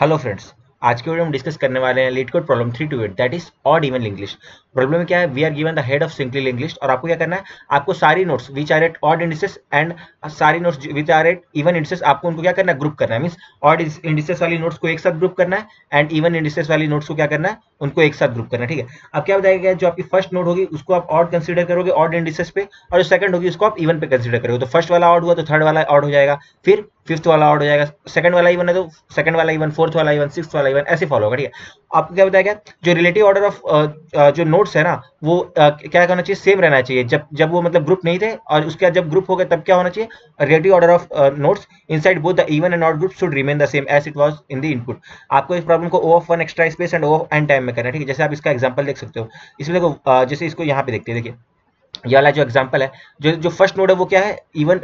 Hello friends, आज के video में डिस्कस करने वाले हैं LeetCode problem 328 that is odd even English. Problem में क्या है, we are given the head of simple English और आपको क्या करना है, आपको सारी notes which are at odd indices and सारी notes which are at even indices आपको उनको क्या करना है, ग्रुप करना है। मींस ऑड इंडिसेस वाली नोट्स को एक साथ ग्रुप करना है एंड इवन इंडिसेस वाली नोट्स को क्या करना है, उनको एक साथ ग्रुप करना है। ठीक है, अब क्या बताया, जो आपकी फर्स्ट नोट होगी उसको आप ऑड कंसीडर करोगे ऑड इंडिसेस पे, और जो सेकंड होगी उसको आप इवन पे कंसीडर करोगे। तो फर्स्ट वाला ऑड हुआ तो थर्ड वाला ऑड हो जाएगा, फिर फिफ्थ वाला ऑड हो जाएगा, सेकंड वाला इवन है तो सेकंड वाला इवन, फोर्थ वाला इवन, सिक्स्थ वाला इवन, ऐसे फॉलो होगा। ठीक है, आपको क्या बताया गया, जो रिलेटिव ऑर्डर ऑफ जो नोट्स है ना वो क्या होना चाहिए, सेम रहना चाहिए। जब जब वो मतलब ग्रुप नहीं थे और उसके बाद जब ग्रुप हो गए तब क्या होना चाहिए, relative order of notes inside both the even and odd group should remain the same as it was in the input. आपको इस प्रॉब्लम को O of one extra space and O of N time में करना है। ठीक है, जैसे आप इसका एग्जांपल देख सकते हो, इसमें देखो जैसे इसको यहाँ पे देखते हैं, देखिए ये वाला जो एग्जांपल है, जो जो फर्स्ट नोड है वो क्या है, इवन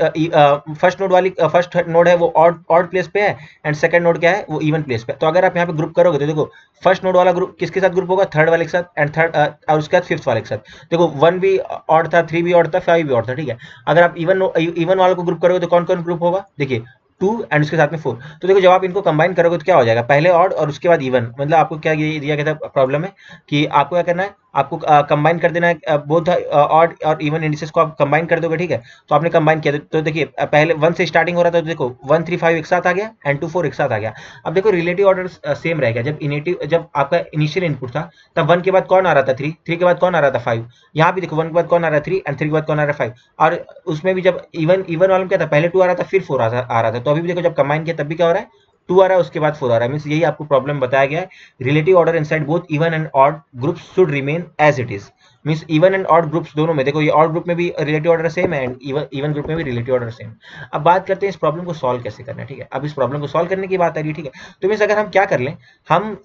फर्स्ट नोड वाली फर्स्ट नोड है वो ऑड ऑड प्लेस पे है एंड सेकंड नोड क्या है वो इवन प्लेस पे है। तो अगर आप यहाँ पे ग्रुप करोगे तो देखो फर्स्ट नोड वाला ग्रुप किसके साथ ग्रुप होगा, थर्ड वाले के साथ एंड थर्ड और उसके बाद फिफ्थ वाले के साथ। देखो 1 भी ऑड था, 3 भी ऑड था, 5 भी ऑड था। ठीक है, अगर आप इवन वालों को ग्रुप करोगे तो कौन कौन ग्रुप होगा, देखिए 2 एंड उसके साथ में 4। तो देखो जब आप इनको कंबाइन करोगे तो क्या हो जाएगा, पहले ऑड और उसके बाद इवन। मतलब आपको क्या ये दिया गया था प्रॉब्लम में कि आपको क्या करना है, आपको कंबाइन कर देना है बोथ ऑड और इवन इंडिसेस को आप कंबाइन कर दोगे। ठीक है, तो आपने कंबाइन किया तो देखिए पहले 1 से स्टार्टिंग हो रहा था, तो देखो 1 3 5 एक साथ आ गया एंड 2 4 एक साथ आ गया। अब देखो रिलेटिव ऑर्डर सेम रहेगा। जब आपका इनिशियल इनपुट था तब 1 के बाद कौन आ रहा था, 3 3 के बाद कौन आ रहा था, 5। यहाँ भी देखो 1 के बाद कौन आ रहा है, 3 एंड 3 के बाद कौन आ रहा है, 5। और उसमें भी जब इवन वाला में क्या था, पहले 2 आ रहा था फिर 4 आ रहा था। तो अभी भी देखो जब कंबाइन किया तब भी क्या हो रहा है, 2 आ रहा है उसके बाद 4 आ रहा है। मींस यही आपको प्रॉब्लम बताया गया है, relative order inside both even and odd groups should remain as it is. Means even and odd groups दोनों में देखो, ये ऑड ग्रुप में भी रिलेटिव ऑर्डर सेम है एंड इवन ग्रुप में भी रिलेटिव ऑर्डर सेम। अब बात करते हैं इस प्रॉब्लम को सॉल्व कैसे करना है। ठीक है, अब इस प्रॉब्लम को सॉल्व करने की बात आ रही है। ठीक है, तो मींस अगर हम क्या कर लें, हम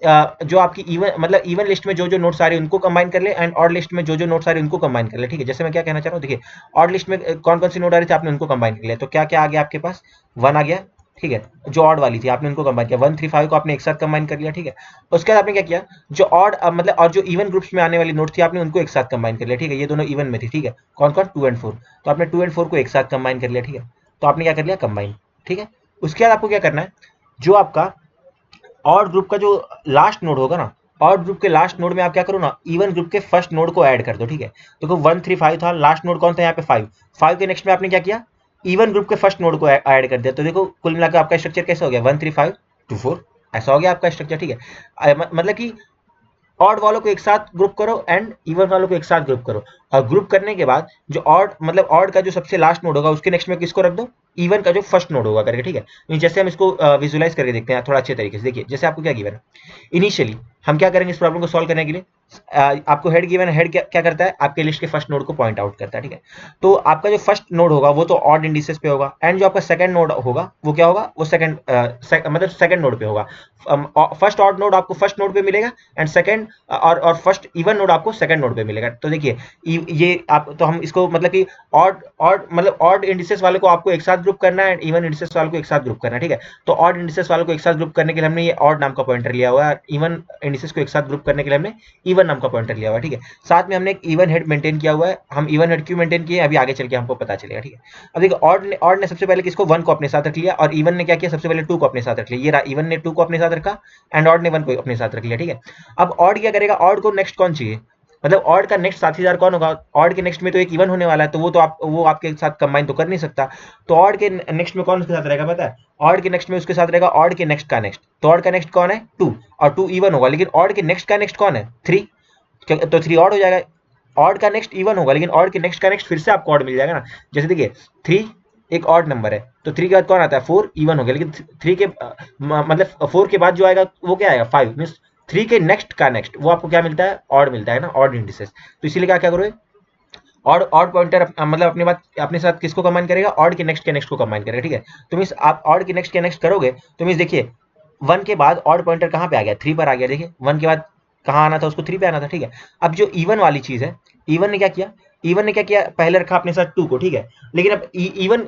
जो आपकी इवन मतलब इवन लिस्ट में जो जो नोट्स आ रहे हैं उनको कंबाइन कर ले एंड ऑड लिस्ट में जो जो नोट्स आ रहे हैं उनको कंबाइन कर ले। ठीक है, जैसे मैं क्या कहना चाह रहा हूँ, देखिए ऑड लिस्ट में कौन कौन सी नोट आ रही थी, आपने उनको कंबाइन कर लिया तो क्या क्या आ गया आपके पास, 1 आ गया। ठीक है, जो ऑड वाली थी आपने उनको कंबाइन किया, 1 3 5 को आपने एक साथ कंबाइन कर लिया। ठीक है, उसके बाद आपने क्या किया, जो ऑड मतलब और जो इवन ग्रुप्स में आने वाली नोट थी आपने उनको एक साथ कंबाइन कर लिया। ठीक है, ये दोनों इवन में थी। ठीक है, कौन कौन, 2 एंड 4। तो आपने 2 एंड 4 को एक साथ कंबाइन कर लिया। ठीक है, तो आपने क्या कर लिया, कंबाइन। ठीक है, उसके बाद आपको क्या करना है, जो आपका ऑड ग्रुप का जो लास्ट नोड होगा ना, ऑड ग्रुप के लास्ट नोड में आप क्या करो ना, इवन ग्रुप के फर्स्ट नोड को ऐड कर दो। ठीक है, तो 1 3 5 था, लास्ट नोड कौन था यहाँ पे, 5। 5 के नेक्स्ट में आपने क्या किया, इवन ग्रुप के फर्स्ट नोड को ऐड कर दिया। तो देखो कुल मिलाकर आपका स्ट्रक्चर कैसा हो गया, 1 3 5 2 4, ऐसा हो गया आपका स्ट्रक्चर। ठीक है, मतलब कि ऑड वालों को एक साथ ग्रुप करो एंड इवन वालों को एक साथ ग्रुप करो, और ग्रुप करने के बाद जो ऑड मतलब ऑड का जो सबसे लास्ट नोड होगा उसके नेक्स्ट में किसको रख दो, इवन का जो फर्स्ट नोड होगा करके। ठीक है, जैसे हम इसको विजुलाइज करके देखते हैं थोड़ा अच्छे तरीके से। देखिए जैसे आपको क्या गिवन है, इनिशियली हम क्या करेंगे इस प्रॉब्लम को सॉल्व करने के लिए, आपको हेड गिवन है, हेड क्या करता है, आपके लिस्ट के फर्स्ट नोड को पॉइंट आउट करता है। ठीक है, तो आपका जो फर्स्ट नोड होगा वो तो ऑड इंडिसेस पे होगा एंड जो आपका सेकंड नोड होगा वो क्या होगा, वो मतलब सेकंड नोड पे होगा। फर्स्ट ऑड नोड आपको फर्स्ट नोड पे मिलेगा एंड सेकंड और फर्स्ट इवन नोड आपको सेकंड नोड पे मिलेगा। तो देखिए ये आप तो हम इसको मतलब कि ऑड ऑड मतलब ऑड इंडिसेस वाले को आपको एक साथ ग्रुप करना है एंड इवन इंडिसेस वाले को एक साथ ग्रुप करना है। ठीक है, तो ऑड इंडिसेस वाले को एक साथ ग्रुप करने के लिए हमने ये ऑड नाम का पॉइंटर लिया हुआ है, इवन इंडिसेस को एक साथ ग्रुप करने के लिए हमने इवन नाम का पॉइंटर लिया हुआ है। ठीक है, साथ में हमने एक इवन हेड मेंटेन किया हुआ है। हम इवन हेड क्यों मेंटेन किए अभी आगे चल के हमको पता चलेगा। ठीक है, अब देखिए ऑड ने सबसे पहले किसको, 1 को अपने साथ रख लिया, और इवन ने क्या किया, सबसे पहले 2 को अपने साथ रख लिया। ये रहा, इवन ने 2 को अपने साथ रखा एंड ऑड ने 1 को अपने साथ रख लिया। ठीक है, अब ऑड क्या करेगा, ऑड को नेक्स्ट कौन चाहिए, मतलब ऑड का नेक्स्ट साथीदार कौन होगा, ऑड के नेक्स्ट में तो एक इवन होने वाला है, तो वो आपके साथ कंबाइन तो कर नहीं सकता। तो ऑड के नेक्स्ट में कौन उसके साथ रहेगा पता है, ऑड के नेक्स्ट में उसके साथ रहेगा ऑड के नेक्स्ट का नेक्स्ट। तो ऑड का नेक्स्ट कौन है, 2, और 2 इवन होगा, लेकिन ऑड के नेक्स्ट का नेक्स्ट कौन है, 3। तो 3 ऑड हो जाएगा, ऑड का नेक्स्ट इवन होगा लेकिन ऑड के नेक्स्ट का नेक्स्ट फिर से आपको ऑड मिल जाएगा ना। जैसे देखिए 3 एक ऑड नंबर है, तो 3 के बाद कौन आता है, 4 इवन हो गया, लेकिन 3 के मतलब 4 के बाद जो आएगा वो क्या आएगा, 5। मींस 3 के नेक्स्ट का नेक्स्ट वो आपको क्या मिलता है, ऑड मिलता है ना, ऑड इंडिसेस। तो इसीलिए क्या क्या करोगे, ऑड ऑड पॉइंटर मतलब अपने बात अपने साथ किसको कंबाइन करेगा, ऑड के नेक्स्ट को कंबाइन करेगा। ठीक है, तो मींस आप ऑड के नेक्स्ट करोगे तो मींस देखिए 1 के बाद ऑड पॉइंटर कहाँ पे आ गया, 3 पर आ गया। देखिए 1 के बाद कहाँ आना था, उसको 3 पे आना था। ठीक है, अब जो इवन वाली चीज है, इवन ने क्या किया, इवन ने क्या किया, पहले रखा अपने साथ 2 को। ठीक है, लेकिन अब इवन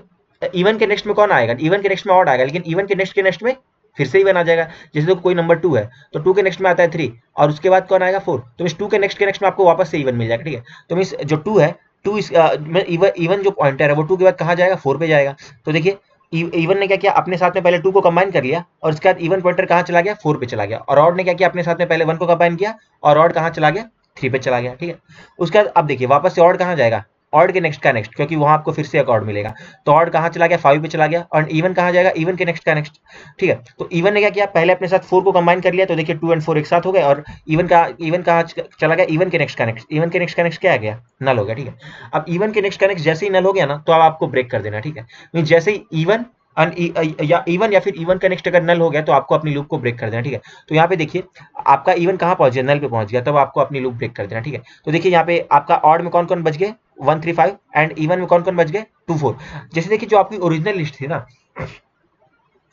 इवन के नेक्स्ट में कौन आएगा, इवन के नेक्स्ट में ऑड आएगा, लेकिन इवन के नेक्स्ट में फिर से इवन आ जाएगा। जैसे तो कोई नंबर 2 है तो 2 के नेक्स्ट में आता है 3 और उसके बाद कौन आएगा, 4। तो मींस 2 के नेक्स्ट में आपको वापस से इवन मिल जाएगा। ठीक है, तो मींस जो 2 है, 2 इस इवन जो पॉइंटर है वो 2 के बाद कहाँ जाएगा, 4 पे जाएगा। तो देखिए इवन ने क्या किया, अपने साथ में पहले 2 को कंबाइन कर लिया और उसके बाद इवन पॉइंटर कहाँ चला गया, 4 पे चला गया, और ऑड ने क्या किया, अपने साथ में पहले 1 को कंबाइन किया और ऑड कहाँ चला गया, 3 पे चला गया। ठीक है, उसके बाद अब देखिए वापस से ऑड कहाँ जाएगा, ऑड के नेक्स्ट का नेक्स्ट, क्योंकि वहां आपको फिर से एक ऑड मिलेगा, तो ऑड कहाँ चला गया, 5 पे चला गया, और इवन कहाँ जाएगा, इवन के नेक्स्ट का नेक्स्ट। ठीक है, तो इवन ने क्या किया, पहले अपने साथ 4 को कंबाइन कर लिया, तो देखिए 2 एंड 4 एक साथ हो गए, और इवन कहाँ चला गया, इवन के नेक्स्ट का नेक्स्ट, इवन के नेक्स्ट का नेक्स्ट क्या आ गया, नल हो गया। ठीक है, अब इवन के नेक्स्ट का नेक्स्ट जैसे ही नल हो गया ना, तो अब आपको ब्रेक कर देना। ठीक है, मीन जैसे ही इवन या इवन या फिर इवन का नेक्स्ट अगर नल हो गया, तो आपको अपनी लूप को ब्रेक कर देना। ठीक है, तो यहाँ पे देखिए आपका इवन कहाँ पहुंच गया, नल पे पहुंच गया, तब आपको अपनी लूप ब्रेक कर देना। ठीक है, तो देखिए यहाँ पे आपका ऑड में कौन कौन बच गए, 1 3 5, एंड इवन में कौन कौन बच गए, 2 4। जैसे देखिए जो आपकी ओरिजिनल लिस्ट थी ना,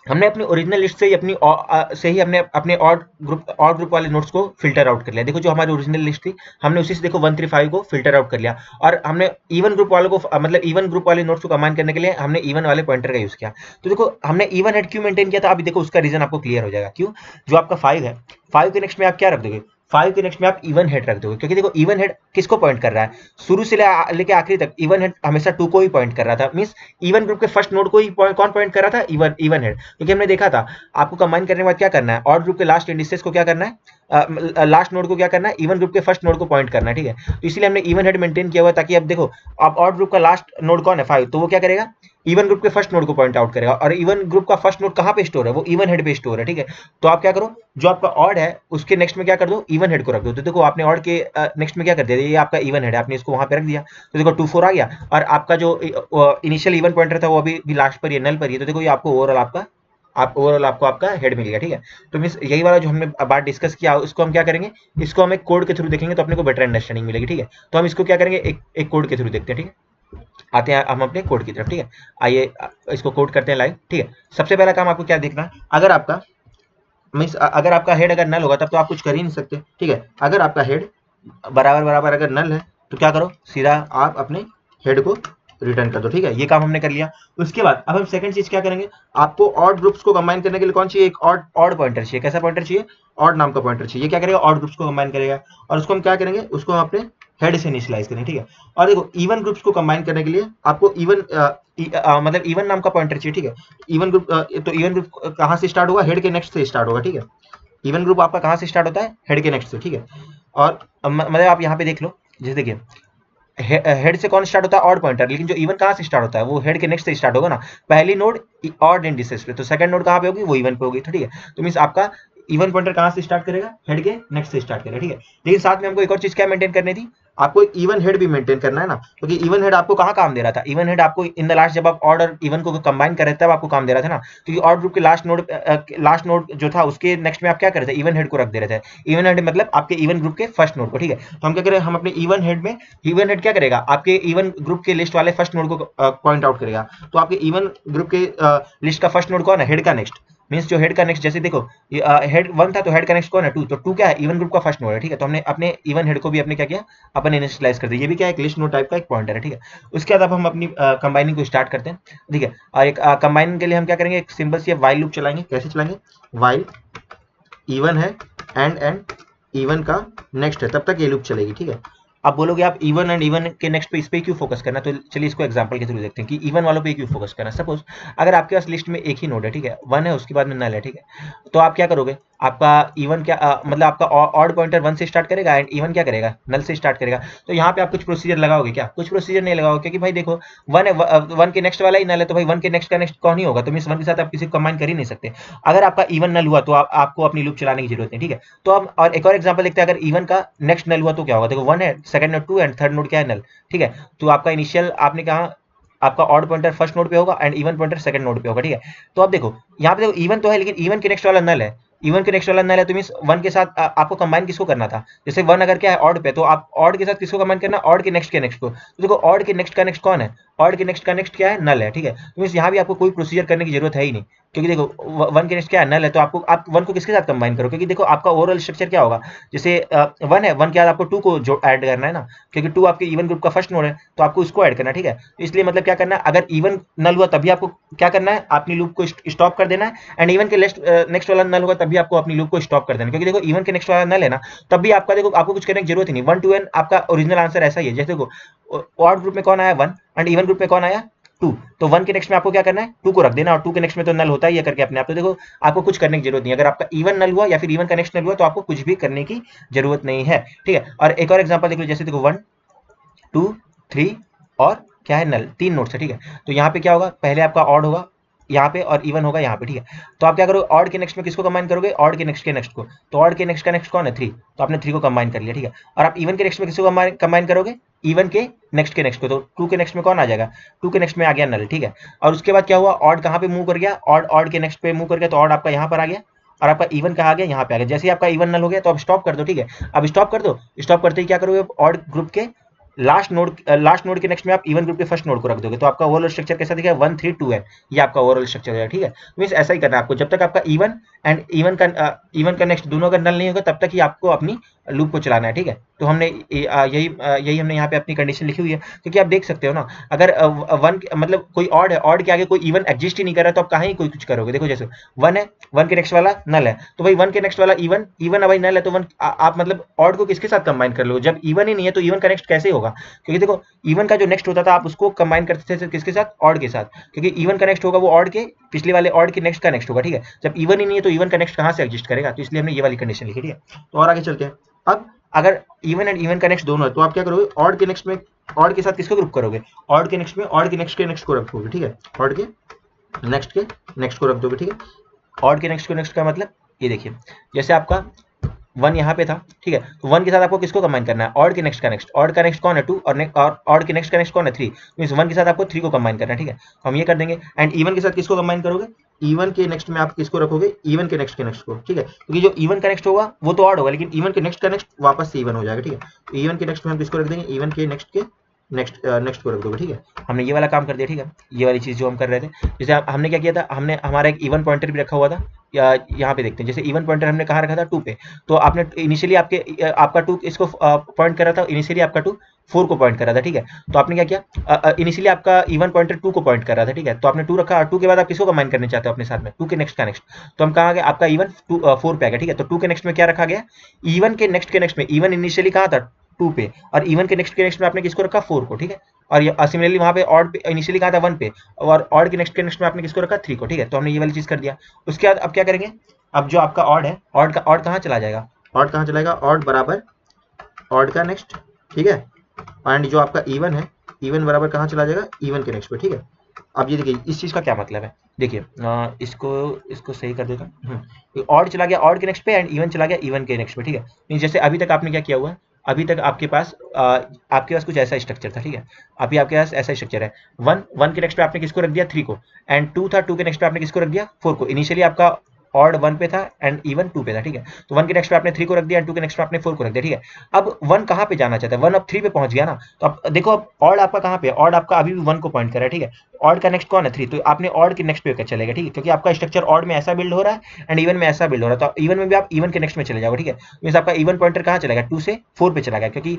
हमने अपनी ओरिजिनल लिस्ट से ही हमने अपने ऑड ग्रुप वाले नोट्स को फिल्टर आउट कर लिया। देखो जो हमारी ओरिजिनल लिस्ट थी, हमने उसी से देखो 1 3 5 को फिल्टर आउट कर लिया, और हमने इवन ग्रुप वालों को मतलब इवन ग्रुप वाले नोट्स को कंबाइन करने के लिए हमने इवन वाले पॉइंटर का यूज किया। तो देखो हमने इवन हेड क्यों मेंटेन किया था, अभी देखो उसका रीजन आपको क्लियर हो जाएगा। क्यों, जो आपका 5 है, 5 के नेक्स्ट में आप क्या रख दोगे, 5 के नेक्स्ट में आप इवन हेड रख दोगे, क्योंकि देखो इवन हेड किसको पॉइंट कर रहा है, शुरू से लेके आखिरी तक इवन हेड हमेशा 2 को ही पॉइंट कर रहा था। मींस इवन ग्रुप के फर्स्ट नोड को ही कौन पॉइंट कर रहा था, इवन हेड, क्योंकि हमने देखा था आपको कंबाइन करने के बाद क्या करना है, ऑड ग्रुप के लास्ट इंडिसेस को क्या करना है, लास्ट नोड को क्या करना है, इवन ग्रुप के फर्स्ट नोड को पॉइंट करना है। ठीक है, तो इसीलिए हमने इवन हेड मेंटेन किया हुआ, ताकि अब देखो अब ऑड ग्रुप का लास्ट नोड कौन है, 5, तो वो क्या करेगा, इवन ग्रुप के फर्स्ट नोड को पॉइंट आउट करेगा, और इवन ग्रुप का फर्स्ट नोड कहाँ पे स्टोर है, वो इवन हेड पे स्टोर है। ठीक है, तो आप क्या करो, जो आपका ऑड है उसके नेक्स्ट में क्या कर दो, इवन हेड को रख दो। तो देखो आपने ऑड के नेक्स्ट में क्या कर दिया, ये आपका इवन हेड है, आपने इसको वहां पे रख दिया, तो देखो 2 4 आ गया, और आपका जो इनिशियल इवन पॉइंटर था वो अभी भी लास्ट पर ये नल पर ही है, तो देखो ये आपको ओवरऑल आपको आपका हेड मिल गया। ठीक है, तो मींस यही वाला जो हमने बात डिस्कस किया, उसको हम क्या करेंगे, इसको हम एक कोड के थ्रू देखेंगे, तो अपने को बेटर अंडरस्टैंडिंग मिलेगी। ठीक है, तो हम इसको क्या करेंगे, एक कोड के थ्रू देखते हैं। ठीक है, आते हैं हम अपने कोड की तरफ। ठीक है, आइए इसको कोड करते हैं लाइव। ठीक है, सबसे पहला काम आपको क्या देखना है, अगर आपका मीन्स अगर आपका हेड अगर नल होगा तब तो आप कुछ कर ही नहीं सकते। ठीक है, अगर आपका हेड बराबर बराबर अगर नल है, तो क्या करो, सीधा आप अपने हेड को रिटर्न कर दो। ठीक है, ये काम हमने कर लिया। उसके बाद अब हम सेकंड चीज क्या करेंगे, आपको ऑड ग्रुप्स को कंबाइन करने के लिए कौन चाहिए, एक ऑड पॉइंटर चाहिए। कैसा पॉइंटर चाहिए, ऑड नाम का पॉइंटर चाहिए। ये क्या करेगा, ऑड ग्रुप्स को कंबाइन करेगा, और उसको हम क्या करेंगे, उसको हम अपने हेड से इनिशियलाइज करेंगे। ठीक है, और देखो इवन ग्रुप्स को कंबाइन करने के लिए आपको मतलब इवन नाम का पॉइंटर चाहिए। ठीक है, इवन ग्रुप तो इवन ग्रुप कहाँ से स्टार्ट होगा, हेड के नेक्स्ट से स्टार्ट होगा। ठीक है, इवन ग्रुप आपका कहाँ से स्टार्ट होता है, हेड के नेक्स्ट से। ठीक है, और मतलब आप यहाँ पे देख लो, जैसे देखिए हेड से कौन स्टार्ट होता है, ऑड पॉइंटर, लेकिन जो इवन कहाँ से स्टार्ट होता है, वो हेड के नेक्स्ट से स्टार्ट होगा ना, पहली नोड ऑड इंडिसेस पे, तो सेकंड नोड कहाँ पे होगी, वो इवन पे होगी। ठीक है, तो मींस आपका इवन पॉइंटर कहाँ से स्टार्ट करेगा, हेड के नेक्स्ट से स्टार्ट करेगा। ठीक है, लेकिन साथ में हमको एक और चीज क्या मेंटेन करनी थी, आपको इवन हेड भी मेंटेन करना है ना, क्योंकि इवन हेड आपको कहाँ काम दे रहा था, इवन हेड आपको इन द लास्ट जब आप ऑड और इवन को कंबाइन कर रहे थे तब आपको काम दे रहा था ना, क्योंकि ऑड ग्रुप के लास्ट नोड जो था उसके नेक्स्ट में आप क्या कर रहे थे, इवन हेड को रख दे रहे थे। इवन हेड मतलब आपके इवन ग्रुप के फर्स्ट नोड को। ठीक है, तो हम क्या करें, हम अपने इवन हेड क्या करेगा, आपके इवन ग्रुप के लिस्ट वाले फर्स्ट नोड को पॉइंट आउट करेगा। तो आपके इवन ग्रुप के लिस्ट का फर्स्ट नोड कौन है, हेड का नेक्स्ट, मींस जो हेड का नेक्स्ट, जैसे देखो हेड 1 था तो हेड का नेक्स्ट कौन है, 2, तो 2 क्या है, इवन ग्रुप का फर्स्ट नोड है। ठीक है, तो हमने अपने इवन हेड को भी अपने क्या किया, अपन इनिशियलाइज कर दिया। ये भी क्या है, एक लिस्ट नोड टाइप का एक पॉइंटर है। ठीक है, उसके बाद अब हम अपनी कंबाइनिंग को स्टार्ट करते हैं। ठीक है, और एक कंबाइनिंग के लिए हम क्या करेंगे, एक सिंपल सी वाइल लूप चलाएंगे। कैसे चलाएंगे, वाइल इवन है एंड इवन का नेक्स्ट है, तब तक ये लूप चलेगी। ठीक है, आप बोलोगे आप इवन एंड इवन के नेक्स्ट पे इस पे क्यों फोकस करना, तो चलिए इसको एग्जांपल के थ्रू देखते हैं कि इवन वालों पे क्यों फोकस करना। सपोज अगर आपके पास लिस्ट में एक ही नोड है, ठीक है, 1 है, उसके बाद में नल है। ठीक है, तो आप क्या करोगे, आपका इवन क्या मतलब आपका ऑड पॉइंटर 1 से स्टार्ट करेगा एंड इवन क्या करेगा, नल से स्टार्ट करेगा। तो यहाँ पे आप कुछ प्रोसीजर लगाओगे क्या, कुछ प्रोसीजर नहीं लगाओगे, क्योंकि भाई देखो 1 है, 1 के नेक्स्ट वाला ही नल है, तो भाई 1 के नेक्स्ट का नेक्स्ट कौन ही होगा, तो मींस 1 के साथ आप किसी को कंबाइन कर ही नहीं सकते। अगर आपका इवन नल हुआ तो आपको अपनी लूप चलाने की जरूरत नहीं। ठीक है, तो अब और एक और एग्जांपल देखते हैं, अगर इवन का नेक्स्ट नल हुआ तो क्या होगा, देखो 1 है, second node 2 and third node क्या है, नल। ठीक है, तो आपका इनिशियल आपने कहा आपका ऑड पॉइंटर फर्स्ट नोड पे होगा and even pointer second node पे होगा। ठीक है, तो अब देखो यहाँ पे देखो इवन तो है, लेकिन इवन के नेक्स्ट वाला नल है, इवन के नेक्स्ट वाला नल है, तो मींस 1 के साथ आपको कंबाइन किसको करना था, जैसे 1 अगर क्या है ऑड पे, तो आप ऑड के साथ किसको कंबाइन करना, ऑड के नेक्स्ट को। तो देखो ऑड के नेक्स्ट का नेक्स्ट कौन है, ऑड के नेक्स्ट का नेक्स्ट क्या है, नल है। ठीक है, तो मींस यहाँ भी आपको कोई प्रोसीजर करने की जरूरत है ही नहीं, क्योंकि देखो 1 के नेक्स्ट क्या है, नल है, तो आपको आप 1 को किसके साथ कंबाइन करो, क्योंकि देखो आपका ओवरऑल स्ट्रक्चर क्या होगा, जैसे 1 है, 1 के बाद आपको 2 को जो ऐड करना है ना, क्योंकि 2 आपके इवन ग्रुप का फर्स्ट नोड है, तो आपको उसको ऐड करना है। ठीक है, तो इसलिए मतलब क्या करना है, अगर इवन नल हुआ तभी आपको क्या करना है, अपनी लूप को स्टॉप कर देना है, एंड इवन के नेक्स्ट वाला नल होगा तभी आपको अपनी लूप को स्टॉप कर देना, क्योंकि देखो इवन के नेक्स्ट वाला नल है ना, तब भी आपका देखो आपको कुछ करने की जरूरत ही नहीं। 1 to n आपका ओरिजिनल आंसर ऐसा ही है। जैसे देखो ऑड ग्रुप में कौन आया, 1, एंड इवन ग्रुप में कौन आया, टू, तो 1 के नेक्स्ट में आपको क्या करना है, 2 को रख देना, और 2 के नेक्स्ट में तो नल होता ही है करके अपने आप। तो देखो आपको कुछ करने की जरूरत नहीं है, अगर आपका इवन नल हुआ या फिर इवन का नेक्स्ट नल हुआ तो आपको कुछ भी करने की जरूरत नहीं है, ठीक है। और एक और एग्जांपल देख लो, जैसे देखो 1 2 3 और क्या है नल, 3 नोट्स है, ठीक है। तो यहाँ पे क्या होगा, पहले आपका ऑड होगा यहाँ पे और इवन होगा यहाँ पे, ठीक है। तो आप क्या करोगे, ऑड के नेक्स्ट में किसको कंबाइन करोगे, ऑड के नेक्स्ट को। तो ऑड के नेक्स्ट का नेक्स्ट कौन है, 3, तो आपने 3 को कंबाइन कर लिया, ठीक है। और आप इवन के नेक्स्ट में किसको कंबाइन करोगे, इवन के नेक्स्ट को। तो 2 के नेक्स्ट में कौन आ जाएगा, 2 के नेक्स्ट में आ गया नल, ठीक है। और उसके बाद क्या हुआ, ऑड कहाँ पे मूव कर गया, ऑड के नेक्स्ट पे मूव कर गया, तो ऑड आपका यहाँ पर आ गया और आपका इवन कहाँ आ गया, यहाँ पे आ गया। जैसे ही आपका इवन नल हो गया तो अब स्टॉप कर दो, ठीक है। अब स्टॉप कर दो, स्टॉप करते ही क्या करोगे, ऑड ग्रुप के लास्ट नोड के नेक्स्ट में आप इवन ग्रुप के फर्स्ट नोड को रख दोगे, तो आपका ओवरऑल स्ट्रक्चर कैसा दिखेगा, 1 3 2 है, ये आपका ओवरऑल स्ट्रक्चर है, ठीक है। मींस ऐसा ही करना है आपको, जब तक आपका इवन एंड इवन का नेक्स्ट दोनों का नल नहीं होगा तब तक ही आपको अपनी लूप को चलाना है, ठीक है। तो हमने यही हमने यहाँ पे अपनी कंडीशन लिखी हुई है, क्योंकि आप देख सकते हो ना, अगर वन मतलब कोई ऑड है, ऑड के आगे कोई इवन एग्जिस्ट ही नहीं कर रहा, तो आप कहाँ ही कोई कुछ करोगे। देखो जैसे 1 है, 1 के नेक्स्ट वाला नल है, तो भाई 1 के नेक्स्ट वाला इवन है भाई, नल है, तो 1 आप मतलब ऑड को किसके साथ कंबाइन कर लो, जब इवन ही नहीं है तो इवन का नेक्स्ट कैसे होगा, क्योंकि देखो इवन का जो नेक्स्ट होता था आप उसको कंबाइन करते थे किसके साथ, ऑड के साथ, क्योंकि इवन का नेक्स्ट होगा वो ऑड के पिछले वाले ऑड के नेक्स्ट का नेक्स्ट होगा, ठीक है। जब इवन ही नहीं है तो इवन का नेक्स्ट कहाँ से एग्जिस्ट करेगा, तो इसलिए हमने ये वाली कंडीशन लिखी, ठीक है। तो और आगे चलते हैं। अब अगर इवन एंड इवन का नेक्स्ट दोनों है तो आप क्या करोगे, ऑड के नेक्स्ट में ऑड के साथ किसको ग्रुप करोगे, ऑड के नेक्स्ट में ऑड के नेक्स्ट को रखोगे, ठीक है। ऑड के नेक्स्ट को रख दोगे, ठीक है। ऑड के नेक्स्ट का मतलब ये देखिए, जैसे आपका 1 यहाँ पे था, ठीक है। तो 1 के साथ आपको किसको कंबाइन करना है, ऑड के नेक्स्ट का नेक्स्ट, ऑड का नेक्स्ट कौन है 2 और ऑड के नेक्स्ट का नेक्स्ट कौन है 3, मींस 1 के साथ आपको 3 को कंबाइन करना है, ठीक है। तो हम ये कर देंगे। एंड इवन के साथ किसको कंबाइन करोगे, इवन के नेक्स्ट में आप किसको रखोगे, इवन के नेक्स्ट को, ठीक है। क्योंकि जो इवन का नेक्स्ट होगा वो तो ऑड होगा, लेकिन इवन के नेक्स्ट का नेक्स्ट वापस से इवन हो जाएगा, ठीक है। तो इवन के नेक्स्ट में हम किसको रख देंगे, इवन के नेक्स्ट को रख दोगे, ठीक है। हमने ये वाला काम कर दिया, ठीक है। ये वाली चीज जो हम कर रहे थे, जैसे हमने क्या किया था, हमने हमारा एक इवन पॉइंटर भी रखा हुआ था, या यहाँ पे देखते हैं, जैसे इवन पॉइंटर हमने कहाँ रखा था, 2 पे। तो आपने इनिशियली आपका 2 इसको पॉइंट कर रहा था, इनिशियली आपका 2 4 को पॉइंट कर रहा था, ठीक है। तो आपने क्या किया, इनिशियली आपका इवन पॉइंटर 2 को पॉइंट कर रहा था, ठीक है। तो आपने 2 रखा, और 2 के बाद आप किसको कंबाइन करने चाहते हो अपने साथ में, 2 के नेक्स्ट का नेक्स्ट। तो हम कहाँ गए, आपका इवन 4 पे आ गया, ठीक है। तो 2 के नेक्स्ट में क्या रखा गया, इवन के नेक्स्ट में, इवन इनिशियली कहाँ था 2 पे, और इवन के नेक्स्ट में आपने किसको रखा 4 को, ठीक है। और सिमिलरली वहां पे ऑड पे इनिशियली कहा था 1 पे, और ऑड के नेक्स्ट में आपने किसको रखा 3 को, ठीक है। तो हमने ये वाली चीज कर दिया। उसके बाद अब क्या करेंगे, अब जो आपका ऑड है, ऑड कहाँ चला जाएगा, ऑड बराबर ऑड का नेक्स्ट, ठीक है। एंड जो आपका इवन है, इवन बराबर कहाँ चला जाएगा, इवन के नेक्स्ट पे, ठीक है। अब ये देखिए इस चीज का क्या मतलब है, देखिए इसको सही कर देता हूँ। ऑड चला गया ऑड के नेक्स्ट पे, एंड इवन चला गया इवन के नेक्स्ट पे, ठीक है। जैसे अभी तक आपने क्या किया हुआ है, अभी तक आपके पास कुछ ऐसा स्ट्रक्चर था, ठीक है। अभी आपके पास ऐसा स्ट्रक्चर है, 1 के नेक्स्ट पे आपने किसको रख दिया 3 को, एंड 2 था, 2 के नेक्स्ट पे आपने किसको रख दिया 4 को। इनिशियली आपका ऑड 1 पे था एंड इवन 2 पे था, ठीक है। तो 1 के नेक्स्ट पे आपने 3 को रख दिया, एंड 2 के नेक्स्ट पे आपने 4 को रख दिया, ठीक है। अब 1 कहाँ पे जाना चाहता है, 1 अब 3 पे पहुंच गया ना। तो अब देखो, अब ऑड आपका कहाँ पे, ऑड आपका अभी भी 1 को पॉइंट कर रहा है, ठीक है। ऑड का नेक्स्ट कौन है 3, तो आपने ऑड के नेक्स्ट पे चलेगा, ठीक है। क्योंकि आपका स्ट्रक्चर ऑड में ऐसा बिल्ड हो रहा है एंड इवन में ऐसा बिल्ड हो रहा है, तो इवन में भी आप इवन के नेक्स्ट में चले जाओगे, ठीक है। मींस आपका इवन पॉइंटर कहाँ चलेगा, 2 से 4 पे चला गया, क्योंकि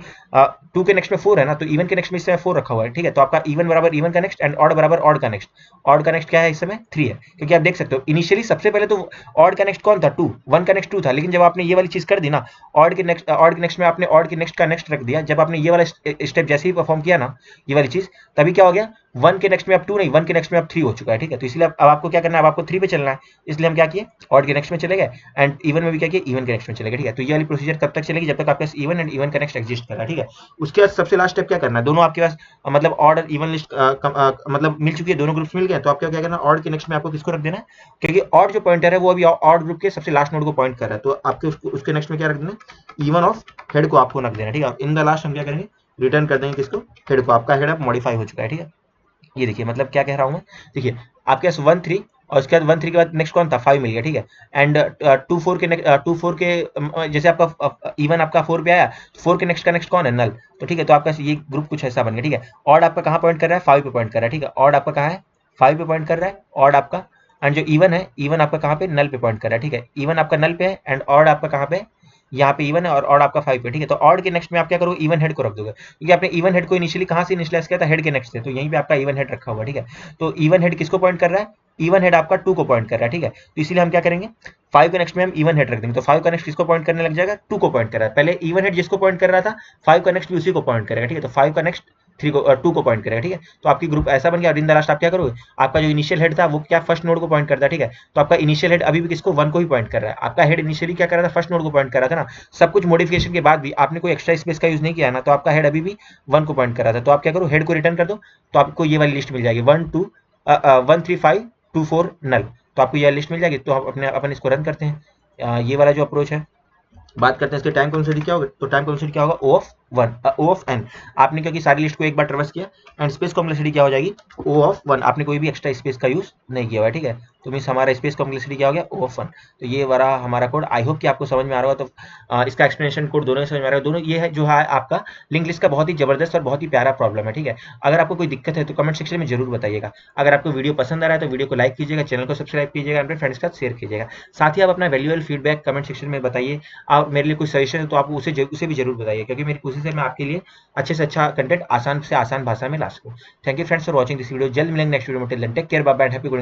2 के नेक्स्ट में 4 है ना, तो इवन के नेक्स्ट में इस समय 4 रखा हुआ है, ठीक है। तो आपका इवन बराबर इवन का नेक्स्ट एंड ऑड बराबर ऑड का नेक्स्ट। ऑड का नेक्स्ट क्या है इस समय 3 है, क्योंकि आप देख सकते हो इनिशियली सबसे पहले तो ऑड का नेक्स्ट कौन था 2, 1 का नेक्स्ट 2 था, लेकिन जब आपने ये वाली चीज कर दी ना, ऑड के नेक्स्ट में आपने ऑड के नेक्स्ट का नेक्स्ट रख दिया, जब आपने ये वाला स्टेप जैसे ही परफॉर्म किया ना, ये वाली चीज, तभी क्या हो गया, 1 के नेक्स्ट में अब 2 नहीं, 1 के नेक्स्ट में अब 3 हो चुका है, ठीक है। तो इसलिए अब आपको क्या करना है, अब आपको 3 पे चलना है, इसलिए हम क्या किए, ऑड के नेक्स्ट में चले गए, एंड इवन में भी क्या किया, इवन के नेक्स्ट में चले गए, ठीक है। तो ये वाली प्रोसीजर कब तक चलेगी, जब तक आपके पास इवन एंड इवन का नेक्स्ट एग्जिस्ट कर रहा है, ठीक है। उसके बाद सबसे लास्ट स्टेप क्या करना है, दोनों आपके पास मतलब ऑड और इवन लिस्ट मतलब मिल चुकी है, दोनों ग्रुप्स मिल गए, तो आपको क्या करना है, ऑड के नेक्स्ट में आपको किसको रख देना है, क्योंकि ऑड जो पॉइंटर है वो अभी ऑड ग्रुप के सबसे लास्ट नोड को पॉइंट कर रहा है, तो आपके उसके नेक्स्ट में क्या रख देना है, इवन ऑफ हेड को आपको रख देना, ठीक है। इन द लास्ट हम क्या करेंगे, रिटर्न कर देंगे किसको, हेड को। आपका हेड अब मॉडिफाई हो चुका है, ठीक है। ये देखिए मतलब क्या कह रहा हूं मैं, देखिए आपके पास 1 3 और उसके बाद 1 3 के बाद नेक्स्ट कौन था 5 मिल गया, ठीक है। एंड 2 4 के जैसे आपका इवन आपका 4 पे आया, 4 के नेक्स्ट का नेक्स्ट कौन है नल, तो ठीक है। तो आपका ये ग्रुप कुछ ऐसा बन गया, ठीक है। ऑड आपका कहाँ पॉइंट कर रहा है 5 पे पॉइंट कर रहा है, ठीक है। ऑड आपका कहाँ है 5 पे पॉइंट कर रहा है ऑड आपका, एंड जो इवन है, इवन आपका कहाँ पे नल पे पॉइंट कर रहा है, ठीक है। इवन आपका नल पे है एंड ऑड आपका कहाँ पे, यहाँ पे इवन है और ऑड आपका 5 पे, ठीक है। तो ऑड के नेक्स्ट में आप क्या करोगे, इवन हेड को रख दोगे, क्योंकि आपने इवन हेड को इनिशियली कहाँ से इनिशियलाइज किया था, हेड के नेक्स्ट से, तो यहीं पे आपका इवन हेड रखा हुआ, ठीक है। तो इवन हेड किसको पॉइंट कर रहा है, इवन हेड आपका 2 को पॉइंट कर रहा है, ठीक है। तो इसीलिए हम क्या करेंगे, 5 के नेक्स्ट में हम इवन हेड रख देंगे, तो 5 का नेक्स्ट किसको पॉइंट करने लग जाएगा, 2 को पॉइंट कर रहा है। पहले इवन हेड जिसको पॉइंट कर रहा था 5 का नेक्स्ट भी उसी को पॉइंट करेगा, ठीक है। तो 5 का नेक्स्ट 3 को 2 को पॉइंट करेगा, ठीक है। तो आपकी ग्रुप ऐसा बन गया, और इन द लास्ट आप क्या करोगे, आपका जो इनिशियल हेड था वो क्या फर्स्ट नोड को पॉइंट करता है, ठीक है। तो आपका इनिशियल हेड अभी भी किसको, 1 को ही पॉइंट कर रहा है। आपका हेड इनिशियली क्या कर रहा था, फर्स्ट नोड को पॉइंट कर रहा था ना। सब कुछ मॉडिफिकेशन के बाद भी आपने कोई एक्स्ट्रा स्पेस का यूज नहीं किया ना, तो आपका हेड अभी भी 1 को पॉइंट कर रहा था। तो आप क्या करो, हेड को रिटर्न कर दो, तो आपको ये वाली लिस्ट मिल जाएगी 1 2 1 3 5 2 4 नल। तो आपको ये लिस्ट मिल जाएगी। तो हम अपने अपन इसको रन करते हैं। ये वाला जो अप्रोच है, बात करते हैं इसके टाइम कॉम्प्लेक्सिटी क्या होगा। तो टाइम कॉम्प्लेक्सिटी क्या होगा, O of one, O of N. आपने क्योंकि सारी लिस्ट को एक बार ट्रेवर्स किया, एंड स्पेस कॉम्प्लेक्सिटी क्या हो जाएगी, ओ ऑफ वन। आपने कोई भी एक्स्ट्रा स्पेस का यूज नहीं किया हुआ है, ठीक है। तो मीन्स हमारा स्पेस कॉम्प्लेक्सिटी क्या हो गया, ओ ऑफ वन। तो ये वाला हमारा कोड, आई होप कि आपको समझ में आ रहा होगा। तो इसका एक्सप्लेनेशन कोड दोनों समझ में आ रहा है। दोनों ये है जो है आपका लिंक लिस्ट का बहुत ही जबरदस्त और बहुत ही प्यारा प्रॉब्लम है, ठीक है। अगर आपको कोई दिक्कत है तो कमेंट सेक्शन में जरूर बताइएगा। अगर आपको वीडियो पसंद आ रहा है तो वीडियो को लाइक कीजिएगा, चैनल को सब्सक्राइब कीजिएगा, अपने फ्रेंड्स के साथ शेयर कीजिएगा। साथ ही आप अपना वैल्यूएबल फीडबैक कमेंट सेक्शन में बताइए। आप मेरे लिए कोई सजेशन है तो आप उसे भी जरूर बताइए, क्योंकि मेरी कोशिश है मैं आपके लिए अच्छे से अच्छा कंटेंट आसान से आसान भाषा में ला सकूं। Thank you friends for watching this video. जल्द मिलेंगे नेक्स्ट वीडियो में। Till then take care, bye bye, happy coding.